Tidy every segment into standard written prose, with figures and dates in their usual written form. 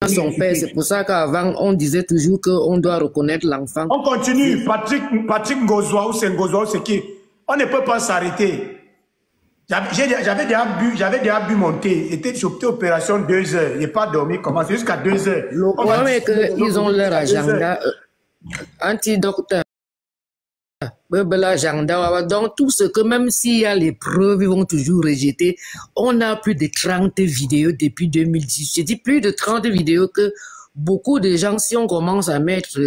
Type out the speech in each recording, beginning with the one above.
son père. C'est pour ça qu'avant, on disait toujours qu'on doit reconnaître l'enfant. On continue. Patrick Ngozwa ou c'est Ngozwa ou c'est qui? On ne peut pas s'arrêter. J'avais déjà bu mon thé. J'étais sur opération 2 heures. Je n'ai pas dormi. Commencé jusqu'à 2 heures. Le problème est qu'ils ont leur agenda anti-docteur. Donc, tout ce que, même s'il y a les preuves, ils vont toujours rejeter. On a plus de 30 vidéos depuis 2010. Je dis plus de 30 vidéos que beaucoup de gens, si on commence à mettre,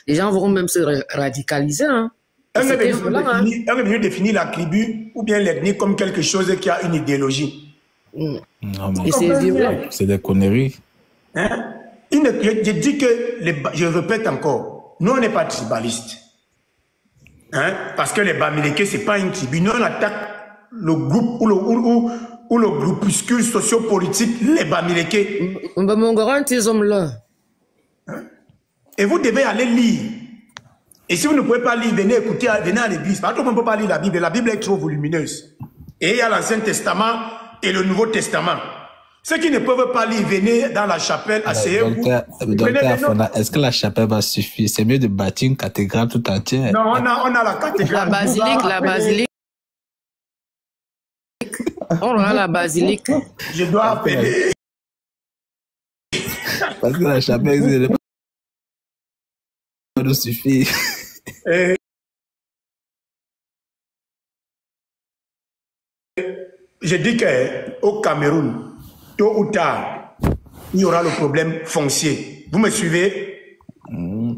les gens vont même se radicaliser. Hein. On est venu définir la tribu ou bien l'ethnie comme quelque chose qui a une idéologie. Non, mais c'est des conneries. Hein? Je dis que, je répète encore, nous on n'est pas tribalistes. Hein? Parce que les Bamileke, ce n'est pas une tribu. Nous, on attaque le groupe ou le groupuscule sociopolitique, les Bamileke. Et vous devez aller lire. Et si vous ne pouvez pas lire, venez écouter, venez à l'église. Parce qu'on ne peut pas lire la Bible. La Bible est trop volumineuse. Et il y a l'Ancien Testament et le Nouveau Testament. Ceux qui ne peuvent pas lire, venez dans la chapelle, asseyez-vous. Est-ce que la chapelle va suffire? C'est mieux de bâtir une cathédrale tout entière. Non, on a la cathédrale. La basilique. On a la basilique. Je dois appeler. Parce que la chapelle ne va pas nous suffire. Je dis qu'au Cameroun, tôt ou tard, il y aura le problème foncier. Vous me suivez?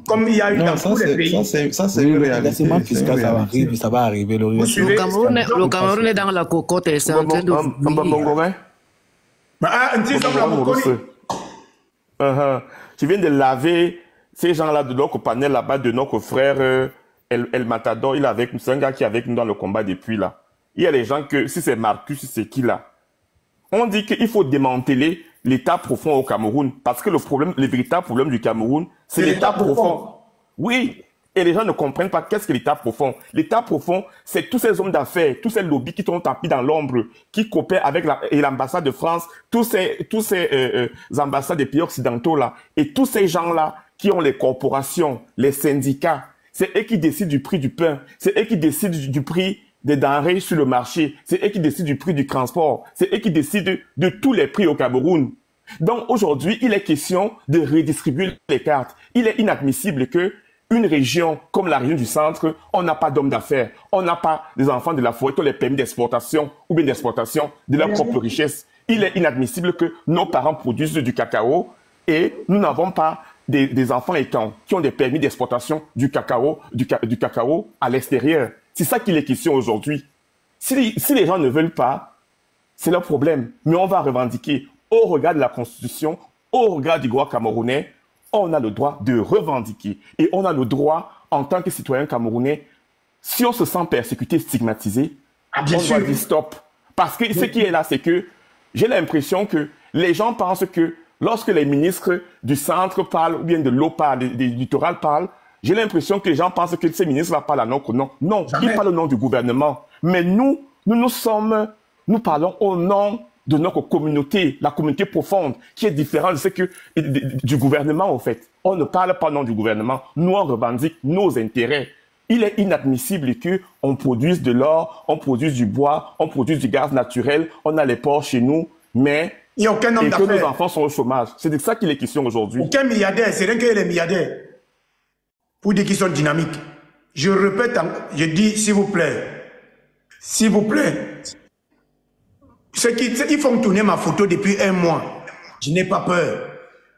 Comme il y a eu dans tous les pays. Ça, c'est une réalité. Ça va arriver. Le Cameroun est dans la cocotte et c'est en train de... Tu viens de laver ces gens-là de notre panel là-bas, de notre frère El Matador. Il est avec nous, c'est un gars qui est avec nous dans le combat depuis là. Il y a des gens que, si c'est Marcus, si c'est qui là, on dit qu'il faut démanteler l'état profond au Cameroun. Parce que le véritable problème du Cameroun, c'est l'état profond. Oui. Et les gens ne comprennent pas qu'est-ce que l'état profond. L'état profond, c'est tous ces hommes d'affaires, tous ces lobbies qui sont tapis dans l'ombre, qui coopèrent avec l'ambassade de France, tous ces ambassades des pays occidentaux là, et tous ces gens-là qui ont les corporations, les syndicats. C'est eux qui décident du prix du pain. C'est eux qui décident du prix des denrées sur le marché. C'est eux qui décident du prix du transport. C'est eux qui décident de tous les prix au Cameroun. Donc aujourd'hui, il est question de redistribuer les cartes. Il est inadmissible que une région comme la région du centre, on n'a pas d'hommes d'affaires, on n'a pas des enfants de la forêt qui ont les permis d'exportation ou bien d'exportation de leur propre richesse. Il est inadmissible que nos parents produisent du cacao et nous n'avons pas des enfants étants qui ont des permis d'exportation du cacao à l'extérieur. C'est ça qu'il est question aujourd'hui. Si les gens ne veulent pas, c'est leur problème. Mais on va revendiquer au regard de la Constitution, au regard du droit camerounais, on a le droit de revendiquer. Et on a le droit, en tant que citoyen camerounais, si on se sent persécuté, stigmatisé, on doit dire stop. Parce que ce qui est là, c'est que j'ai l'impression que les gens pensent que lorsque les ministres du centre parlent, ou bien de l'eau parlent, du littoral parlent, j'ai l'impression que les gens pensent que ces ministres-là parlent à notre nom. Non, ils parlent au nom du gouvernement. Mais nous parlons au nom de notre communauté, la communauté profonde, qui est différente de ce que du gouvernement, en fait. On ne parle pas au nom du gouvernement. Nous, on revendique nos intérêts. Il est inadmissible qu'on produise de l'or, on produise du bois, on produise du gaz naturel, on a les ports chez nous, mais il n'y a aucun homme d'affaires. Que nos enfants sont au chômage. C'est de ça qu'il est question aujourd'hui. Aucun milliardaire, c'est rien que les milliardaires. Pour dire qu'ils sont dynamiques. Je répète, je dis, s'il vous plaît, ceux qui font tourner ma photo depuis 1 mois, je n'ai pas peur.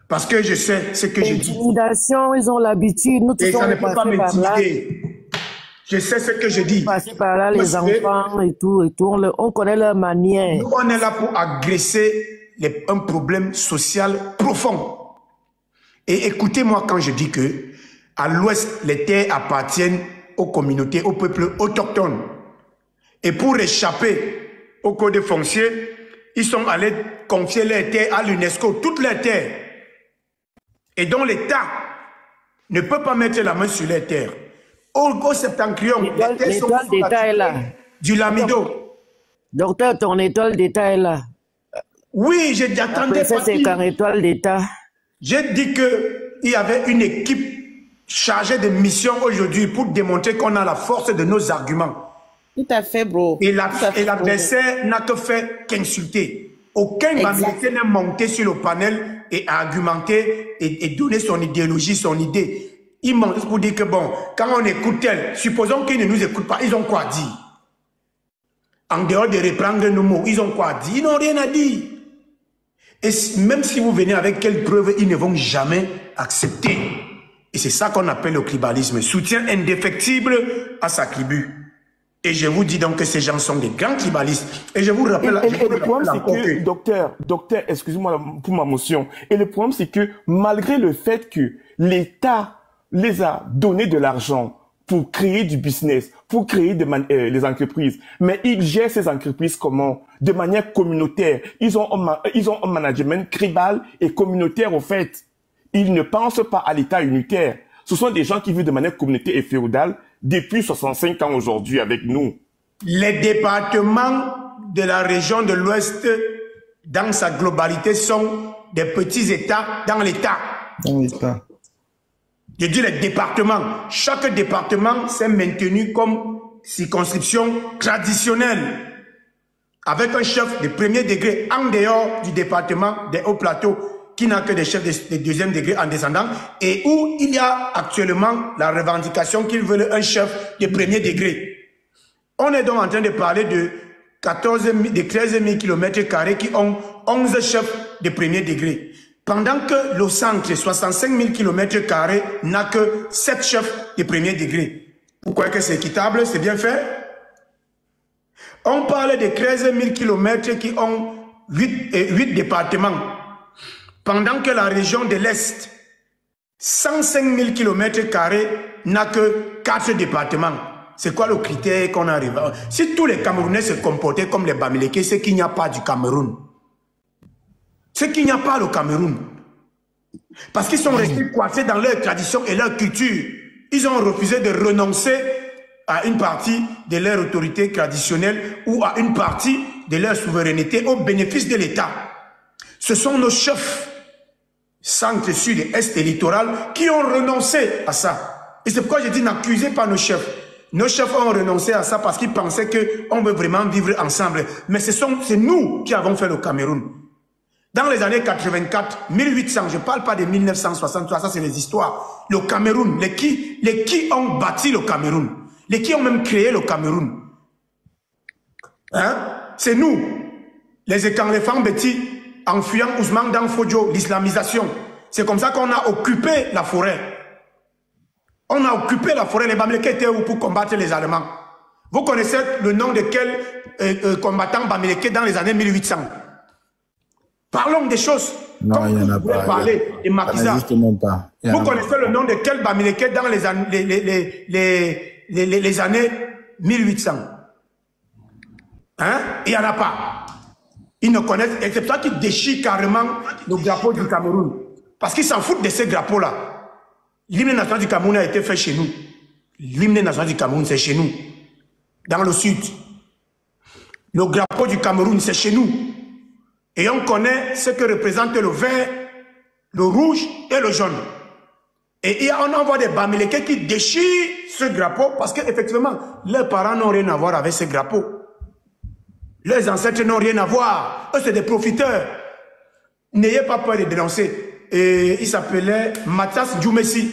Parce que je sais ce que je dis. Intimidation, ils ont l'habitude. Nous tous, on est passés par là. Je sais ce que je dis. Passés par là, les enfants et tout. On connaît leur manière. Nous, on est là pour agresser un problème social profond. Et écoutez-moi quand je dis que à l'ouest, les terres appartiennent aux communautés, aux peuples autochtones. Et pour échapper au code foncier, ils sont allés confier leurs terres à l'UNESCO, toutes leurs terres. Et donc l'État ne peut pas mettre la main sur les terres. Au septentrion, les terres sont d'État est là. Du Lamido. Docteur, ton étoile d'État est là. Oui, j'attendais pas. C'est qu'un étoile d'État. J'ai dit qu'il y avait une équipe chargée de mission aujourd'hui pour démontrer qu'on a la force de nos arguments. Tout à fait, bro. Et l'adversaire n'a que fait qu'insulter. Aucun Bamileke n'est monté sur le panel et argumenté et donné son idéologie, son idée. Ils montent pour dire que bon, quand on écoute tel, supposons qu'ils ne nous écoutent pas, ils ont quoi dire? En dehors de reprendre nos mots, ils ont quoi dire? Ils n'ont rien à dire. Et même si vous venez avec quelles preuves, ils ne vont jamais accepter. Et c'est ça qu'on appelle le tribalisme. Soutien indéfectible à sa tribu. Et je vous dis donc que ces gens sont des grands tribalistes. Et je vous rappelle... Et le problème, c'est que, docteur, excusez-moi pour ma motion. Et le problème, c'est que malgré le fait que l'État les a donné de l'argent pour créer du business, pour créer les entreprises, mais ils gèrent ces entreprises comment? De manière communautaire. Ils ont un management tribal et communautaire, au fait. Ils ne pensent pas à l'État unitaire. Ce sont des gens qui vivent de manière communautaire et féodale depuis 65 ans aujourd'hui avec nous. Les départements de la région de l'Ouest, dans sa globalité, sont des petits États dans l'État. Dans l'État. Je dis les départements. Chaque département s'est maintenu comme circonscription traditionnelle, avec un chef de premier degré en dehors du département des Hauts-Plateaux, qui n'a que des chefs de deuxième degré en descendant, et où il y a actuellement la revendication qu'ils veulent un chef de premier degré. On est donc en train de parler de 13 000 km² qui ont 11 chefs de premier degré. Pendant que le centre, 65 000 km², n'a que 7 chefs de premier degré. Vous croyez que c'est équitable? C'est bien fait? On parle de 13 000 km qui ont 8 départements. Pendant que la région de l'Est, 105 000 km² n'a que 4 départements. C'est quoi le critère qu'on arrive? Si tous les Camerounais se comportaient comme les Bamileke, c'est qu'il n'y a pas du Cameroun. C'est qu'il n'y a pas le Cameroun. Parce qu'ils sont restés coincés dans leur tradition et leur culture. Ils ont refusé de renoncer à une partie de leur autorité traditionnelle ou à une partie de leur souveraineté au bénéfice de l'État. Ce sont nos chefs, centre, sud, est et littoral, qui ont renoncé à ça. Et c'est pourquoi je dis n'accusez pas nos chefs. Nos chefs ont renoncé à ça parce qu'ils pensaient qu'on veut vraiment vivre ensemble. Mais c'est nous qui avons fait le Cameroun. Dans les années 84, 1800, je ne parle pas de 1963, ça c'est les histoires. Le Cameroun, les qui ont bâti le Cameroun, les qui ont même créé le Cameroun. Hein? C'est nous, les écanléphants bêtis, en fuyant Ousmane dans Fodjo, l'islamisation. C'est comme ça qu'on a occupé la forêt. On a occupé la forêt. Les Bamileke étaient où pour combattre les Allemands? Vous connaissez le nom de quel combattant Bamileke dans les années 1800? Parlons des choses. Non, il n'y en a pas. Parler de Makiza. Vous connaissez le nom de quel Bamileke dans les années 1800? Hein? Il n'y en a pas. Ils ne connaissent, et c'est pour ça qu'ils déchirent carrément le drapeau du Cameroun. Parce qu'ils s'en foutent de ces drapeaux-là. L'hymne national du Cameroun a été fait chez nous. L'hymne national du Cameroun, c'est chez nous. Dans le sud. Le drapeau du Cameroun, c'est chez nous. Et on connaît ce que représente le vert, le rouge et le jaune. Et on envoie des Bamileke qui déchirent ce drapeau parce qu'effectivement, leurs parents n'ont rien à voir avec ce drapeau. Leurs ancêtres n'ont rien à voir. Eux, c'est des profiteurs. N'ayez pas peur de dénoncer. Et il s'appelait Mathias Djoumessi,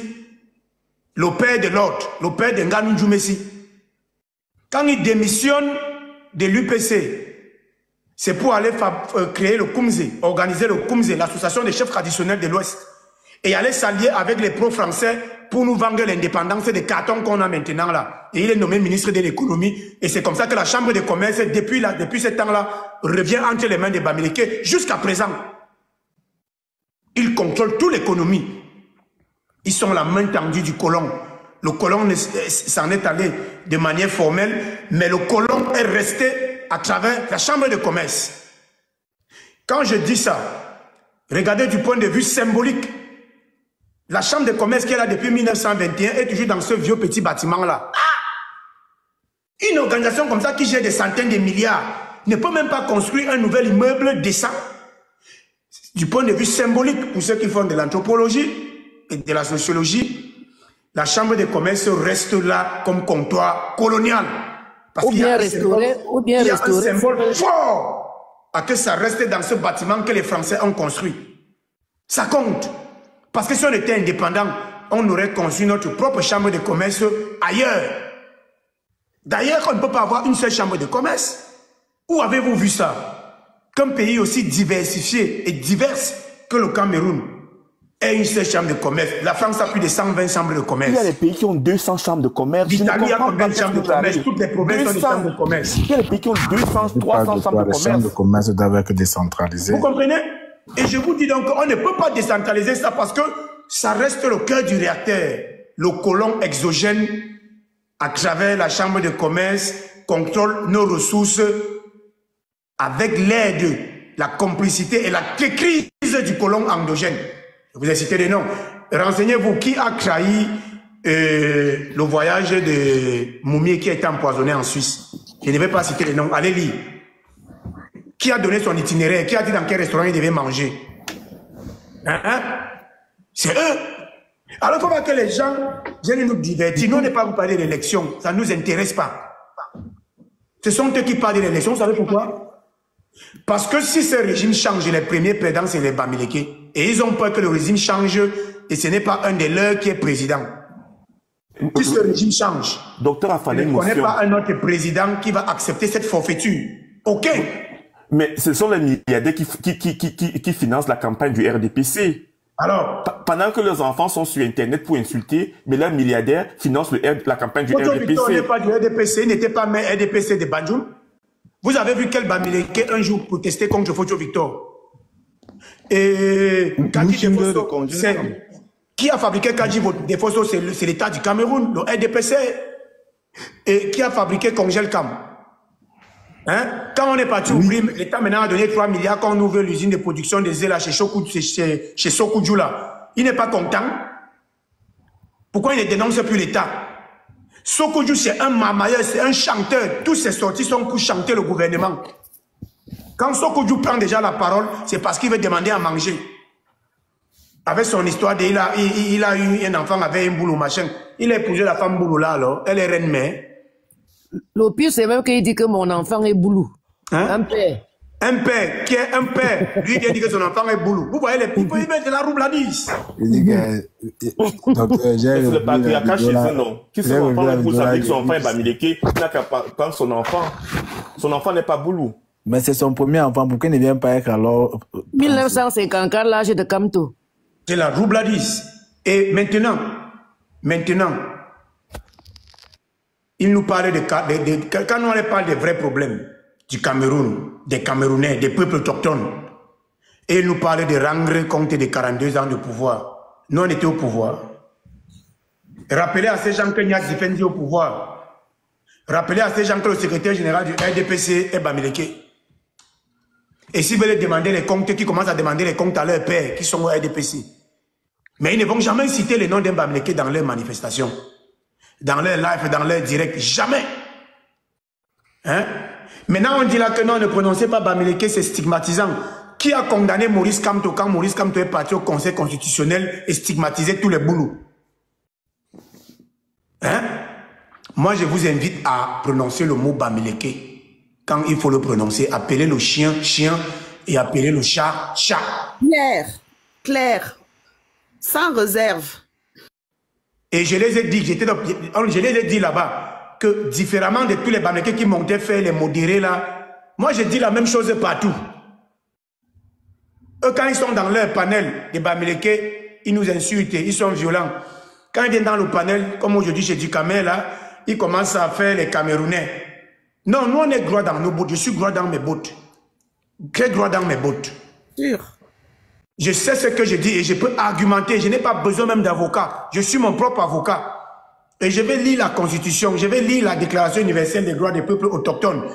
le père de l'ordre, le père de Nganou Djoumessi. Quand il démissionne de l'UPC, c'est pour aller créer le Koumze, organiser le Koumze, l'association des chefs traditionnels de l'Ouest, et aller s'allier avec les pro-français pour nous vendre l'indépendance des cartons qu'on a maintenant là. Et il est nommé ministre de l'économie. Et c'est comme ça que la Chambre de commerce, depuis ce temps-là, revient entre les mains des Bamileke jusqu'à présent. Ils contrôlent toute l'économie. Ils sont la main tendue du colon. Le colon s'en est allé de manière formelle, mais le colon est resté à travers la Chambre de commerce. Quand je dis ça, regardez du point de vue symbolique. La Chambre de commerce qui est là depuis 1921 est toujours dans ce vieux petit bâtiment-là. Une organisation comme ça qui gère des centaines de milliards ne peut même pas construire un nouvel immeuble décent. Du point de vue symbolique, pour ceux qui font de l'anthropologie et de la sociologie, la chambre de commerce reste là comme comptoir colonial. Parce qu'il y a un symbole fort à que ça reste dans ce bâtiment que les Français ont construit. Ça compte. Parce que si on était indépendant, on aurait construit notre propre chambre de commerce ailleurs. D'ailleurs, on ne peut pas avoir une seule chambre de commerce. Où avez-vous vu ça? Qu'un pays aussi diversifié et divers que le Cameroun ait une seule chambre de commerce. La France a plus de 120 chambres de commerce. Il y a des pays qui ont 200 chambres de commerce. L'Italie a combien de chambres de commerce? Toutes les provinces ont des chambres de commerce. Il y a des pays qui ont 200, 300 chambres de commerce. Les chambres de commerce doivent être décentralisées. Vous comprenez? Et je vous dis donc, on ne peut pas décentraliser ça parce que ça reste le cœur du réacteur. Le colon exogène, à travers la chambre de commerce, contrôle nos ressources avec l'aide, la complicité et la crise du colon endogène. Je vous ai cité des noms. Renseignez-vous, qui a trahi le voyage de Moumié qui a été empoisonné en Suisse? Je ne vais pas citer les noms, allez lire. Qui a donné son itinéraire? Qui a dit dans quel restaurant il devait manger? C'est eux. Alors comment que les gens viennent nous divertir? Nous, on n'est pas vous parler d'élection, ça ne nous intéresse pas. Ce sont eux qui parlent de l'élection, vous savez pourquoi? Parce que si ce régime change, les premiers perdants, c'est les Bamileke. Et ils ont peur que le régime change et ce n'est pas un des leurs qui est président. Si ce régime change, Docteur Afane, on ne connaît pas un autre président qui va accepter cette forfaiture. Ok. Mais ce sont les milliardaires qui financent la campagne du RDPC. Alors, pendant que leurs enfants sont sur Internet pour insulter, mais leurs milliardaires financent la campagne du RDPC. Victor n'est pas du RDPC, il n'était pas maire RDPC de Banjul. Vous avez vu quel Bamileke un jour protester contre Photo Victor? Et Kadji Defosso, qui a fabriqué Kadji Defosso? C'est l'État du Cameroun, le RDPC. Et qui a fabriqué Congelcam? Quand on est parti au prime, l'État maintenant a donné 3 milliards quand on ouvre l'usine de production des Zéla chez Sokudjou là. Il n'est pas content. Pourquoi il ne dénonce plus l'État? Sokudjou, c'est un mamailleur, c'est un chanteur. Toutes ses sorties sont pour chanter le gouvernement. Quand Sokudjou prend déjà la parole, c'est parce qu'il veut demander à manger. Avec son histoire, il a eu un enfant avec un boulot machin. Il a épousé la femme boulot là, alors. Elle est reine-mère. Le pire, c'est même qu'il dit que mon enfant est boulou. Un père. Un père, qui est un père. Lui, il dit que son enfant est boulou. Vous voyez, il peut y mettre de la roubladise. Il dit que... C'est le patriarcat chez eux, non. Qui son enfant est boulou, ça veut dire que son enfant est Bamileke, il n'a qu'à prendre son enfant. Son enfant n'est pas boulou. Mais c'est son premier enfant, pourquoi il ne vient pas être alors... 1954, l'âge de Kamto. C'est la roubladise. Et maintenant, il nous parle quand on parle des vrais problèmes du Cameroun, des Camerounais, des peuples autochtones, et il nous parle de rendre compte des 42 ans de pouvoir. Nous, on était au pouvoir. Rappelez à ces gens que Niak Zifendi est au pouvoir. Rappelez à ces gens que le secrétaire général du RDPC est Bamileke. Et s'ils veulent demander les comptes, qui commencent à demander les comptes à leurs pères qui sont au RDPC. Mais ils ne vont jamais citer le nom d'un Bamileke dans leurs manifestations. Dans leur live, dans leur direct, jamais. Maintenant, on dit là que non, ne prononcez pas Bamileke, c'est stigmatisant. Qui a condamné Maurice Kamto quand Maurice Kamto est parti au Conseil constitutionnel et stigmatisé tous les boulous? Moi, je vous invite à prononcer le mot Bamileke. Quand il faut le prononcer, appelez le chien, chien, et appelez le chat, chat. Claire, sans réserve. Et je les ai dit, je les ai dit là-bas, que différemment de tous les Bamileke qui montaient faire les modérés là, moi je dis la même chose partout. Eux, quand ils sont dans leur panel des Bamileke, ils nous insultent, ils sont violents. Quand ils viennent dans le panel, comme aujourd'hui chez Ducamel là, ils commencent à faire les Camerounais. Non, nous on est droit dans nos bottes, je suis droit dans mes bottes. Très droit dans mes bottes. Sûr. Je sais ce que je dis et je peux argumenter. Je n'ai pas besoin même d'avocat. Je suis mon propre avocat. Et je vais lire la Constitution. Je vais lire la Déclaration universelle des droits des peuples autochtones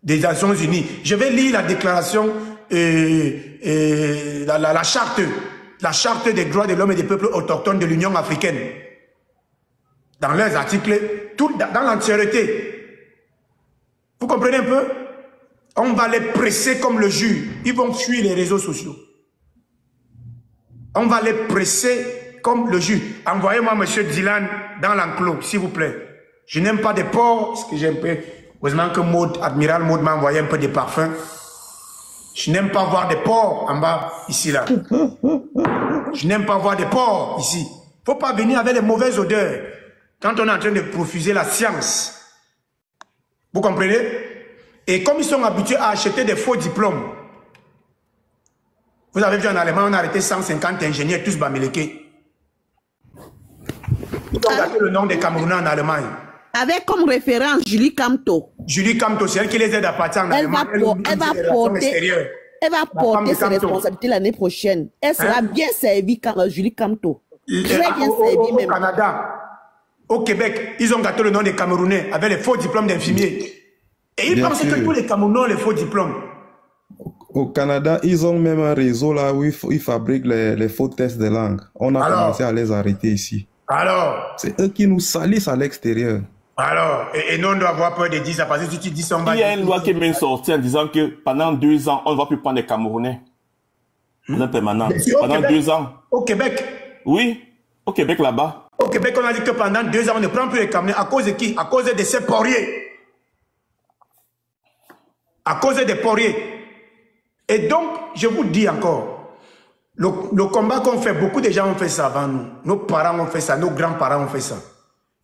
des Nations Unies. Je vais lire la déclaration, la charte des droits de l'homme et des peuples autochtones de l'Union africaine. Dans leurs articles, tout dans l'entièreté. Vous comprenez un peu? On va les presser comme le jus. Ils vont fuir les réseaux sociaux. On va les presser comme le jus. Envoyez-moi M. Dylan dans l'enclos, s'il vous plaît. Je n'aime pas des porcs, parce que j'ai un peu... Heureusement que Admiral Maud m'a envoyé un peu de parfum. Je n'aime pas voir des porcs en bas, ici, là. Je n'aime pas voir des porcs ici. Il ne faut pas venir avec les mauvaises odeurs quand on est en train de profuser la science. Vous comprenez? Et comme ils sont habitués à acheter des faux diplômes, vous avez vu en Allemagne, on a arrêté 150 ingénieurs, tous bamilekés. Ils ont gardé le nom des Camerounais en Allemagne. Avec comme référence Julie Camto. Julie Camto, c'est elle qui les aide à partir en Allemagne. Elle va porter ses responsabilités l'année prochaine. Elle sera bien servie, Julie Camto. Très bien servie même. Au Canada, au Québec, ils ont gâté le nom des Camerounais avec les faux diplômes d'infirmiers. Et ils pensent que tous les Camerounais ont les faux diplômes. Au Canada, ils ont même un réseau là où ils fabriquent les faux tests de langue. On a commencé à les arrêter ici. Alors, c'est eux qui nous salissent à l'extérieur. Alors, et nous on doit avoir peur de dire ça parce que si tu dis ça, il y a une loi qui est même sortie en disant que pendant 2 ans, on ne va plus prendre des Camerounais. Permanent. Pendant 2 ans. Au Québec? Oui, au Québec là-bas. Au Québec, on a dit que pendant 2 ans, on ne prend plus les Camerounais. À cause de qui? À cause de ces porriers. À cause des porriers. Et donc, je vous dis encore, le combat qu'on fait, beaucoup de gens ont fait ça avant nous. Nos parents ont fait ça, nos grands-parents ont fait ça.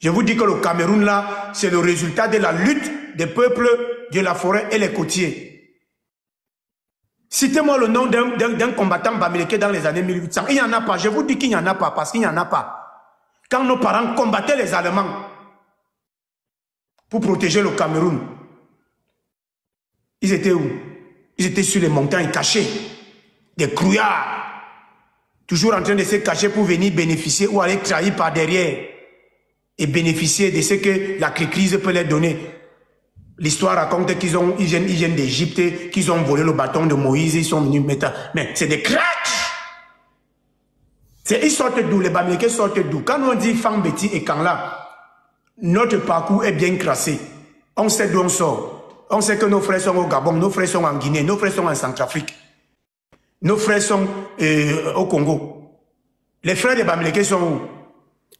Je vous dis que le Cameroun, là, c'est le résultat de la lutte des peuples de la forêt et les côtiers. Citez-moi le nom d'un combattant bamileke dans les années 1800. Il n'y en a pas. Je vous dis qu'il n'y en a pas, parce qu'il n'y en a pas. Quand nos parents combattaient les Allemands pour protéger le Cameroun, ils étaient où? Ils étaient sur les montagnes cachés, des crouillards, toujours en train de se cacher pour venir bénéficier ou aller trahir par derrière et bénéficier de ce que la crise peut leur donner. L'histoire raconte qu'ils viennent d'Égypte, qu'ils ont volé le bâton de Moïse, ils sont venus mettre... Mais c'est des cracks! Ils sortent d'où? Les Bamilekés sortent d'où? Quand on dit Fambeti et Kanla, notre parcours est bien crassé. On sait d'où on sort. On sait que nos frères sont au Gabon, nos frères sont en Guinée, nos frères sont en Centrafrique. Nos frères sont au Congo. Les frères des Bamilekés sont où?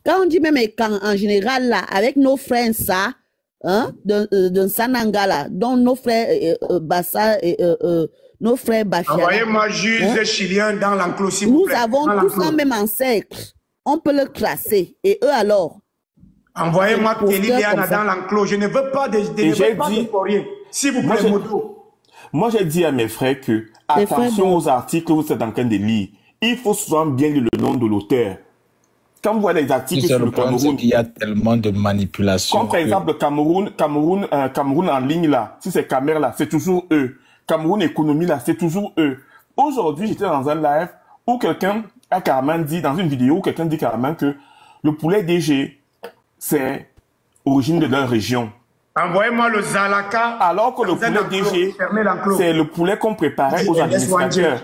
Quand on dit même en général, là, avec nos frères, ça, hein, de Sanangala, dont nos frères Bassa et nos frères Bachara. Envoyez-moi juge chilien dans l'enclos, s'il vous plaît. Nous avons tous un même ancêtre. On peut le classer. Et eux alors? Envoyez-moi Téliana dans l'enclos. Je ne veux pas de poirier. S'il vous plaît, Modo. Moi, j'ai dit à mes frères que, attention aux articles que vous êtes en train de lire. Il faut souvent bien lire le nom de l'auteur. Quand vous voyez les articles sur le Cameroun, il y a tellement de manipulations. Comme par exemple, Cameroun en ligne là, si c'est Camer là, c'est toujours eux. Cameroun économie là, c'est toujours eux. Aujourd'hui, j'étais dans un live où quelqu'un a carrément dit, dans une vidéo, où quelqu'un dit carrément que le poulet DG, c'est origine de leur région. Envoyez-moi le Zalaka. Alors que le poulet DG, c'est le poulet qu'on préparait aux administrateurs,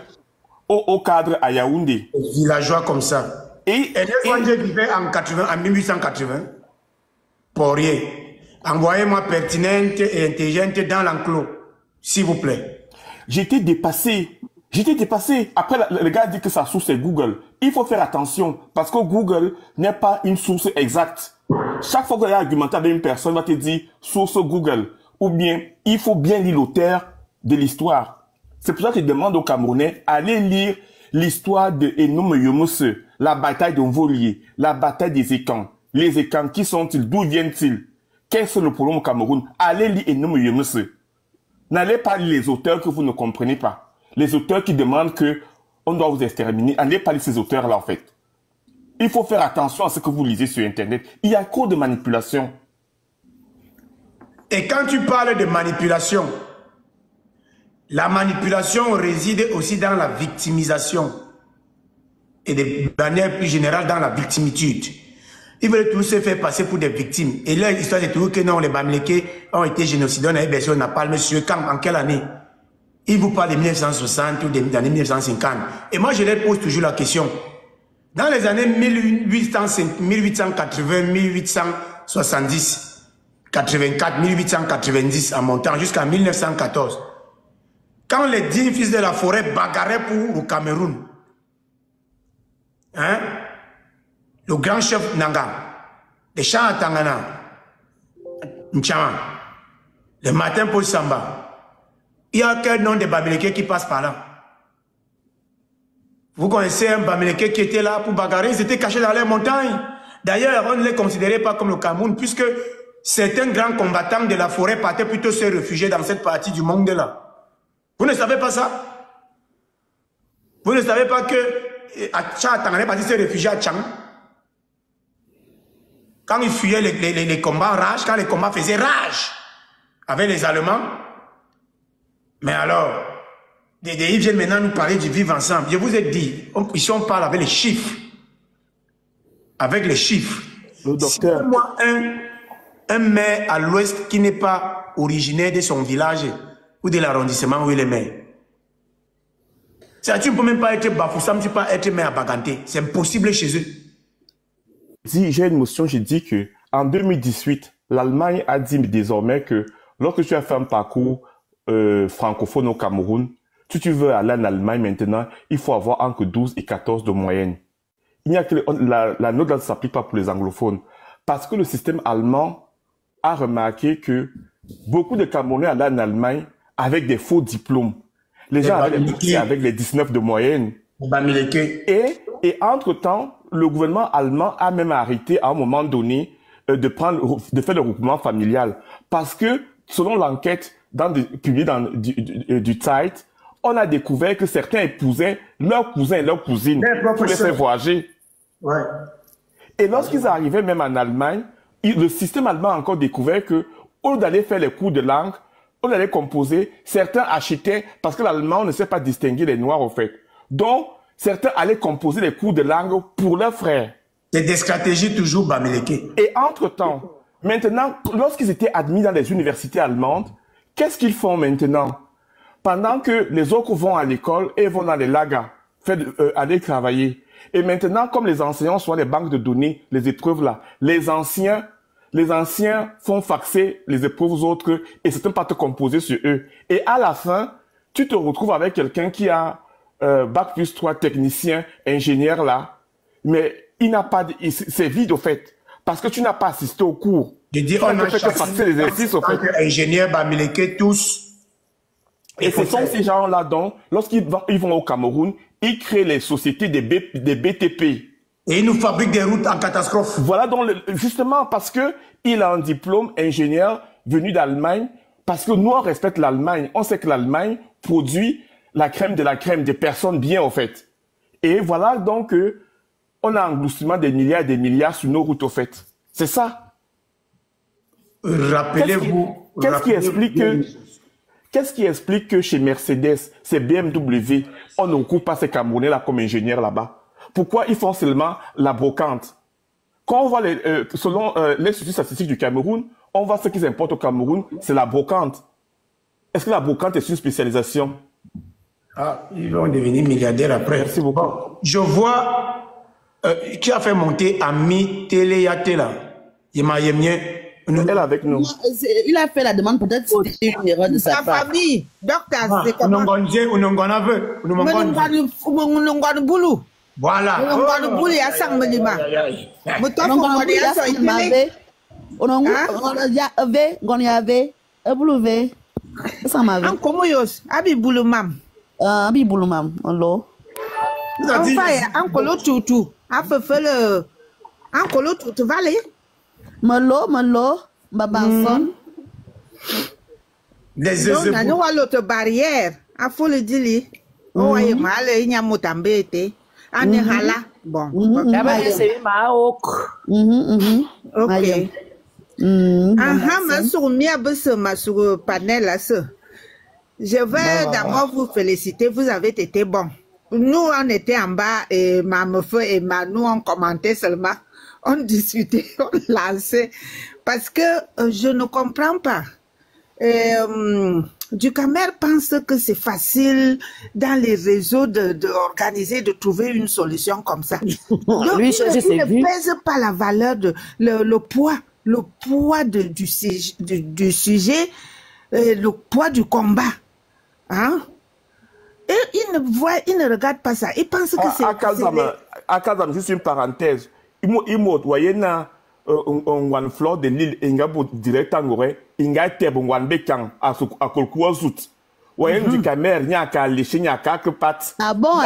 au cadre à Yaoundé. Villageois comme ça. Et Ernest vivait en 1880. Poirier. Envoyez-moi pertinente et intelligente dans l'enclos, s'il vous plaît. J'étais dépassé. Après, le gars dit que sa source est Google. Il faut faire attention parce que Google n'est pas une source exacte. Chaque fois que tu as argumenté avec une personne, va te dire source Google. Ou bien, il faut bien lire l'auteur de l'histoire. C'est pour ça que je demande aux Camerounais, allez lire l'histoire de Enome Yomose, la bataille de Mvolier, la bataille des Ekans. Les Ekans, qui sont-ils? D'où viennent-ils? Quel est le problème au Cameroun? Allez lire Enome Yomose. N'allez pas lire les auteurs que vous ne comprenez pas. Les auteurs qui demandent que on doit vous exterminer. N'allez pas lire ces auteurs-là, en fait. Il faut faire attention à ce que vous lisez sur Internet. Il y a trop de manipulation. Et quand tu parles de manipulation, la manipulation réside aussi dans la victimisation. Et de manière plus générale, dans la victimitude. Ils veulent tous se faire passer pour des victimes. Et là, l'histoire c'est toujours que non, les Bamilekés ont été génocidés. On avait bercé au Napalm, monsieur, quand, en quelle année? Ils vous parlent de 1960 ou des années 1950. Et moi, je leur pose toujours la question. Dans les années 1880, 1870, 84, 1890, en montant jusqu'à 1914, quand les 10 fils de la forêt bagarraient pour le Cameroun, hein, le grand chef Nanga, les chants à Tangana, Nchama, le matin pour Samba, il y a quel nom de Bamileke qui passe par là? Vous connaissez un Bamileke qui était là pour bagarrer, ils étaient cachés dans les montagnes. D'ailleurs, on ne les considérait pas comme le Cameroun, puisque certains grands combattants de la forêt partaient plutôt se réfugier dans cette partie du monde là. Vous ne savez pas ça? Vous ne savez pas que Tchang est parti se réfugier à Tchang? Quand ils fuyaient les combats en rage, quand les combats faisaient rage avec les Allemands. Mais alors, ils viennent maintenant nous parler du vivre ensemble. Je vous ai dit, ici on parle avec les chiffres. Avec les chiffres. Le docteur. Si moi, un maire à l'ouest qui n'est pas originaire de son village ou de l'arrondissement où il est maire. Tu ne peux même pas être Bafoussam, tu ne peux pas être maire à Baganté. C'est impossible chez eux. Si j'ai une motion, j'ai dit que en 2018, l'Allemagne a dit désormais que lorsque tu as fait un parcours francophone au Cameroun, si tu veux aller en Allemagne maintenant, il faut avoir entre 12 et 14 de moyenne. Il n'y a que la note ne s'applique pas pour les anglophones. Parce que le système allemand a remarqué que beaucoup de Camerounais allaient en Allemagne avec des faux diplômes. Les gens allaient avec les 19 de moyenne. Et entre-temps, le gouvernement allemand a même arrêté à un moment donné de faire le regroupement familial. Parce que, selon l'enquête publiée dans du Zeit, on a découvert que certains épousaient leurs cousins et leurs cousines pour les faire voyager. Ouais. Et lorsqu'ils arrivaient même en Allemagne, le système allemand a encore découvert que, au lieu d'aller faire les cours de langue, au lieu d'aller composer, certains achetaient, parce que l'allemand ne sait pas distinguer les noirs au fait. Donc, certains allaient composer les cours de langue pour leurs frères. C'est des stratégies toujours Bamileke. Et entre-temps, maintenant, lorsqu'ils étaient admis dans les universités allemandes, qu'est-ce qu'ils font maintenant? Pendant que les autres vont à l'école et vont dans les lagas, aller travailler. Et maintenant, comme les enseignants sont les banques de données, les épreuves là, les anciens font faxer les épreuves aux autres et certains pas te composer sur eux. Et à la fin, tu te retrouves avec quelqu'un qui a bac plus 3 technicien, ingénieur là, mais il n'a pas, c'est vide au fait, parce que tu n'as pas assisté au cours. Je dis, on a faxer les exercices au fait. Ingénieurs, Bamileke, tous. Et ce sont ces gens-là donc, lorsqu'ils vont au Cameroun, ils créent les sociétés des BTP. Et ils nous fabriquent des routes en catastrophe. Voilà donc, justement parce que il a un diplôme ingénieur venu d'Allemagne, parce que nous on respecte l'Allemagne. On sait que l'Allemagne produit la crème de la crème, des personnes bien au fait. Et voilà donc on a un engloussement des milliards et des milliards sur nos routes au fait. C'est ça. Rappelez-vous. Qu'est-ce qui explique que chez Mercedes, c'est BMW, on ne recoupe pas ces Camerounais-là comme ingénieurs là-bas? Pourquoi ils font seulement la brocante? Quand on voit selon l'Institut statistique du Cameroun, on voit ce qu'ils importent au Cameroun, c'est la brocante. Est-ce que la brocante est une spécialisation? Ah, ils vont devenir milliardaires après. Merci beaucoup. Bon, je vois qui a fait monter Ami Téléyate là. Il m'a bien. Elle avec nous. Il a fait la demande, peut-être c'était une erreur de sa part. famille, docteur, c'est comment? Voilà. Malo, Babanson. Les l'autre barrière, à faut le dire. Oh, il m'a allé, il y a motambé, Hala. Bon. Ok. Sur panel là, je vais d'abord vous féliciter, vous avez été bon. Nous, on était en bas et Mamefeu et Manu, on commentait seulement. On discutait, on lançait, parce que je ne comprends pas. Ducamer pense que c'est facile dans les réseaux d'organiser, de trouver une solution comme ça. Donc, lui, il ne pèse pas la valeur, le poids du sujet, le poids du combat. Hein? Et ils ne regardent pas ça. Ils pensent que c'est... Akazam, juste une parenthèse. Il voyait un fleur de l'île, il y a direct en Gorée, il y a un bécan à Kolkouazout. Voyez du camère, il y a qu'à lécher, il y a quelques pattes. Ah bon,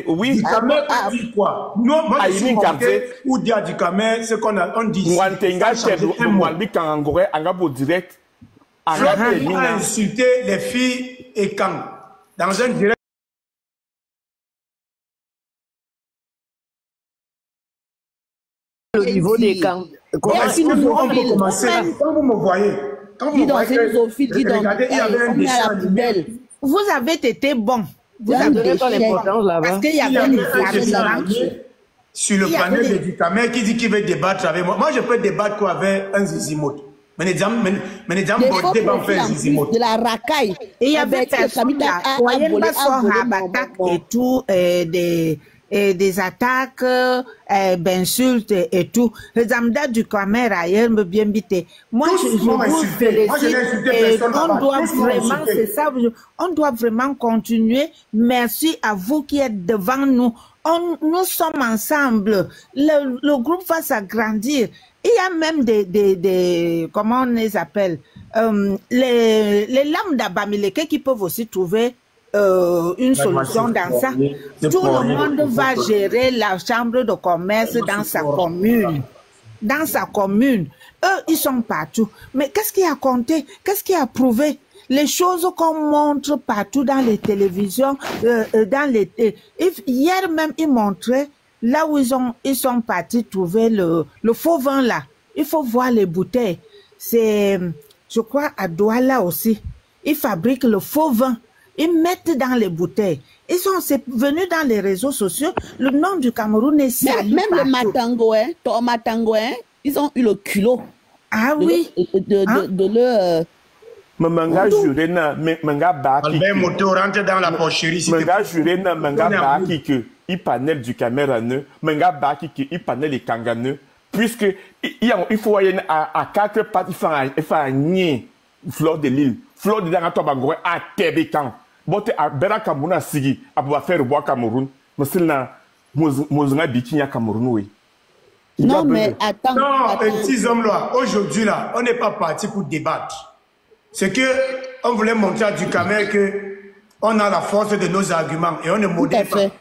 oui. Du camère, dit quoi? Non, moi, je suis monté ou dire du camère, ce qu'on dit. Moi, direct. Il a insulté les filles et quand dans un direct. Au niveau des camps. On peut commencer. Quand vous me voyez, regardez, il y avait un dessin animé. Vous avez été bon. Vous avez pas l'importance là-bas. Parce qu'il y avait des dessin sur le panel de Ducamer qui dit qu'il veut débattre avec moi. Moi, je peux débattre quoi avec un Zizimoto. Mais les gens vont faire Zizimoto. De la racaille. Et il y avait et tout, des attaques, d'insultes et tout. Les Zamda du caméra ailleurs me bien bité. Moi, je vous félicite. On doit vraiment, c'est ça, on doit vraiment continuer. Merci à vous qui êtes devant nous. Nous sommes ensemble. Le groupe va s'agrandir. Il y a même des comment on les appelle, les lames d'Abamileke qui peuvent aussi trouver une solution dans ça. Tout le monde va gérer la chambre de commerce dans sa commune. Dans sa commune. Eux, ils sont partout. Mais qu'est-ce qui a compté? Qu'est-ce qui a prouvé? Les choses qu'on montre partout dans les télévisions, hier même, ils montraient là où ils sont partis trouver le faux vin là. Il faut voir les bouteilles. C'est, je crois, à Douala aussi. Ils fabriquent le faux vin. Ils mettent dans les bouteilles. Ils sont venus dans les réseaux sociaux. Le nom du Cameroun est sali. Même le Matangouin, ils ont eu le culot. Ah oui. De le... Manga juré na manga baki. Albert Moto rentre dans la pocherie. Manga juré na manga baki que il panel du caméra ne manga baki que il panel les kanganeux puisque il faut aller à quatre pattes il faut nier fleur de l'île fleur de dans toi bangoué à Tébekan bote à Beraka Muna Sigi à pouvoir faire bois Cameroun mais c'est là mozunga bikinya Cameroun oui. Non mais attends. Non, petits hommes là aujourd'hui là on n'est pas parti pour débattre. C'est que on voulait montrer à Ducamer que on a la force de nos arguments et on ne modère pas.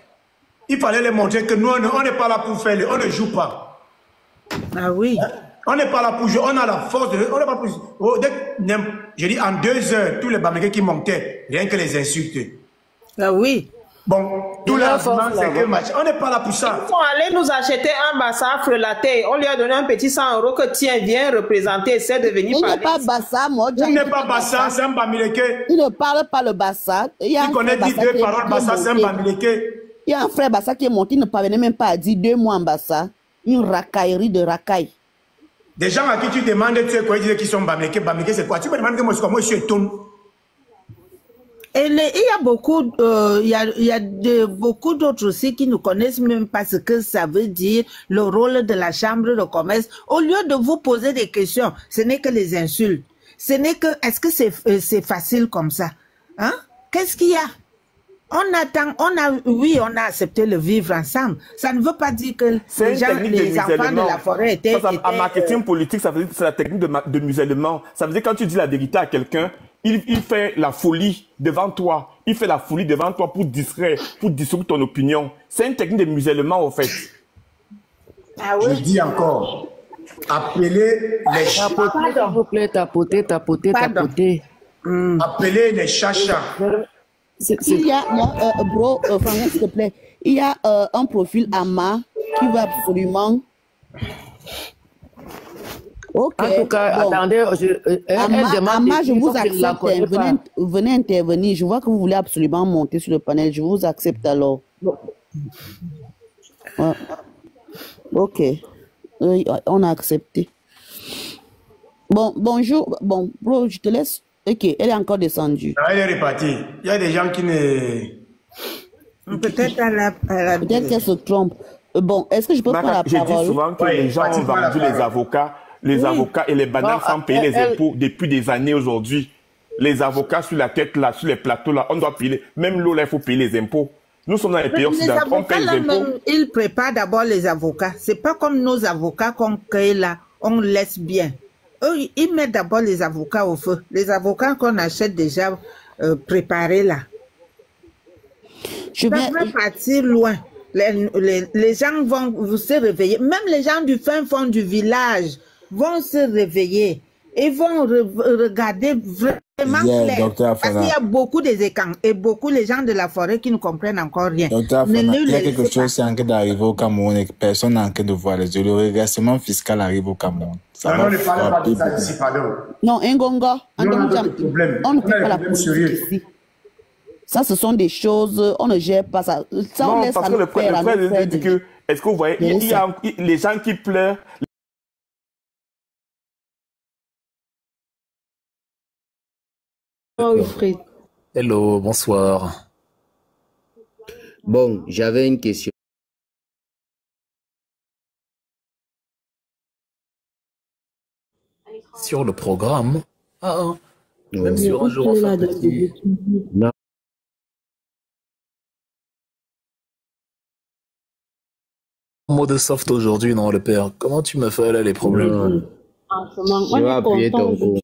Il fallait les montrer que nous, on n'est pas là pour faire, on ne joue pas. Ah oui. On n'est pas là pour jouer, on a la force de... On n'est pas pour... je dis en 2 heures, tous les Bamileke qui montaient, rien que les insulter. Ah oui. Bon, tout l'argument, c'est que match. On n'est pas là pour ça. Ils sont allés nous acheter un bassa frelaté. On lui a donné un petit 100 € que tiens, viens représenter, essaie de venir parler. Il n'est pas bassa, moi. Il n'est pas bassa, c'est un Bamileke. Il ne parle pas le bassa. Il connaît 2 paroles bassa, c'est un Bamileke. Il y a un frère bassa qui est monté, il ne parvenait même pas à dire 2 mots en bassa. Une racaillerie de racaille. Des gens à qui tu demandes, tu sais quoi, ils disent qu'ils sont Bamileke. Bamileke, c'est quoi? Tu me demandes que moi, je suis étonné. Et il y a beaucoup, beaucoup d'autres aussi qui ne connaissent même pas ce que ça veut dire, le rôle de la chambre de commerce. Au lieu de vous poser des questions, ce n'est que les insultes. Ce n'est que, est-ce que c'est facile comme ça? Hein? Qu'est-ce qu'il y a? On a accepté le vivre ensemble. Ça ne veut pas dire que les enfants de la forêt étaient... En marketing politique, ça veut dire que c'est la technique de musellement. Ça veut dire que quand tu dis la vérité à quelqu'un, il fait la folie devant toi. Il fait la folie devant toi pour distraire ton opinion. C'est une technique de musellement, en fait. Ah oui. Je dis encore, appelez les chachas. S'il vous plaît, tapoter. Appelez les chachas. Il y a, bro, Franck, s'il te plaît, il y a un profil Ama qui va absolument... Ok. En tout cas, bon. Attendez, Ama, je vous accepte. Venez intervenir. Je vois que vous voulez absolument monter sur le panel. Je vous accepte alors. Ouais. Ok. On a accepté. Bon, bonjour. Bon, bro, je te laisse. Ok, elle est encore descendue. Elle est repartie. Il y a des gens qui ne... Peut-être qu'elle se trompe. Bon, est-ce que je peux prendre la parole? Je dis souvent que les gens ont vendu les avocats et les bananes sans payer les impôts depuis des années aujourd'hui. les avocats sur la tête, là, sur les plateaux, là, on doit payer. Même l'eau, là, il faut payer les impôts. Nous sommes dans les pays occidentaux, on paye les impôts. Ils préparent d'abord les avocats. C'est pas comme nos avocats qu'on crée là, on laisse bien. Eux, ils mettent d'abord les avocats au feu. Les avocats qu'on achète déjà préparés là. Ça va partir loin. Les gens vont se réveiller. Même les gens du fin fond du village vont se réveiller et vont regarder vraiment clair. Parce qu'il y a beaucoup des écans et beaucoup les gens de la forêt qui ne comprennent encore rien. Docteur Fana, il y a quelque chose qui est en train d'arriver au Cameroun et que personne n'a en train de voir. Le redressement fiscal arrive au Cameroun. Non, ne parlez pas de ça ici, pardon. Non, Ngongo, on ne fait pas la politique ici. Ça, ce sont des choses, on ne gère pas ça. Ça non, on laisse parce que le frère dit que, est-ce que vous voyez, il y a les gens qui pleurent. Oh, Wilfried. Hello, bonsoir. Bon, j'avais une question. Sur le programme, même sur un jour enfin petit. Non. Mode soft aujourd'hui, non, le père. Comment tu me fais là les problèmes? Je vais appuyer ton coup.